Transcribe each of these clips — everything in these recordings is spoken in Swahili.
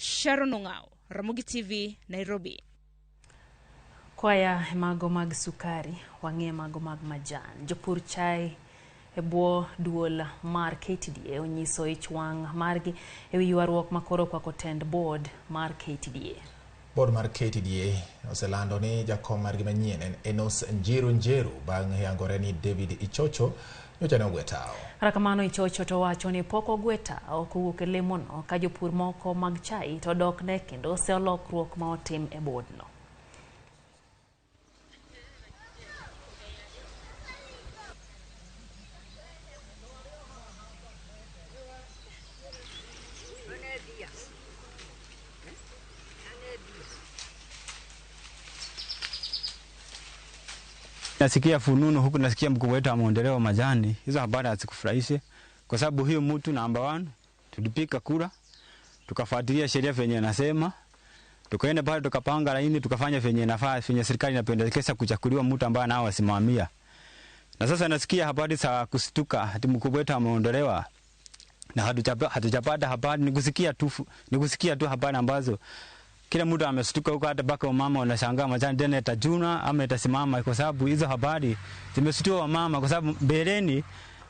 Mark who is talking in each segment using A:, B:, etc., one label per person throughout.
A: Sharon Ongao, Ramogi TV, Nairobi.
B: Kwaya mago mag sukari, wang'e mago mag majan. Jopur chai ebwo duol mar KTDA onyiso ich wang' margi ewi ywaruok makoro okwako tend board mar KTDA.
C: Board mar KTDA oselando ni jakom margi manyien en Enos Njiru bang' yangore ni David Ichocho nyocha ne ogwetao.
B: Rakamano Ichocho to wacho ni pok ogwetao kowuok e lemono ka jopur moko mag chai to dok ne kendo oselokruok ma otim e board no.
D: Nasikia fununu huku, nasikia mkuu wetu ameondolewa majani. Hizo habari hazikufurahishe kwa sababu hiyo mtu namba 1 tulipika kura, tukafuatilia sheria venye inasema, tukaenda pale tukapanga laini, tukafanya venye inafaa, venye serikali inapendekeza kuchakuliwa mtu ambaye nao wasimamia. Na sasa nasikia habari za kustuka ati mkuu wetu ameondolewa na hatujapata habari. Nikusikia tu habari ambazo kila mtu amestuka huko, hata baka mama wanashangaa majani tena itajuna ama itasimama, kwa sababu hizo habari zimestua mama, kwa sababu mbeleni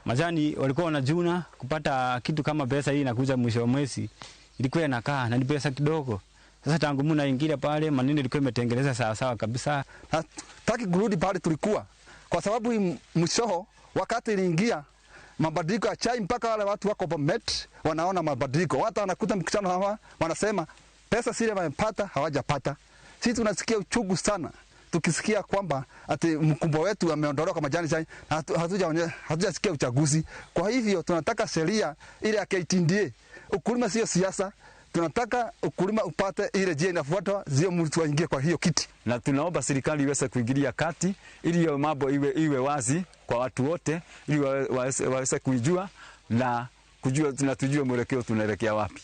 D: majani walikuwa wanajuna kupata kitu kama pesa hii inakuja mwisho wa mwezi ilikuwa inakaa na ni pesa kidogo. Sasa tangu muna ingia pale maneno ilikuwa imetengeneza sawa sawa kabisa.
E: Taki kurudi pale tulikuwa kwa sababu mshoho wakati iliingia mabadiliko ya chai mpaka wale watu wako Bomet wanaona mabadiliko. Watu wanakuta mkutano hawa wanasema pesa sile wamepata hawajapata. Sisi tunasikia uchungu sana tukisikia kwamba ati mkubwa wetu ameondolewa kwa majani chai, hatujasikia uchaguzi. Kwa hivyo tunataka sheria ile ya KTDA. Ukulima sio siasa. Tunataka ukulima upate ile je inafuatwa, sio mtu aingie kwa hiyo kiti.
F: Na tunaomba serikali iweze kuingilia kati ili mambo iwe wazi kwa watu wote, ili waweze kujua na kujua tunatujua mwelekeo tunaelekea wapi.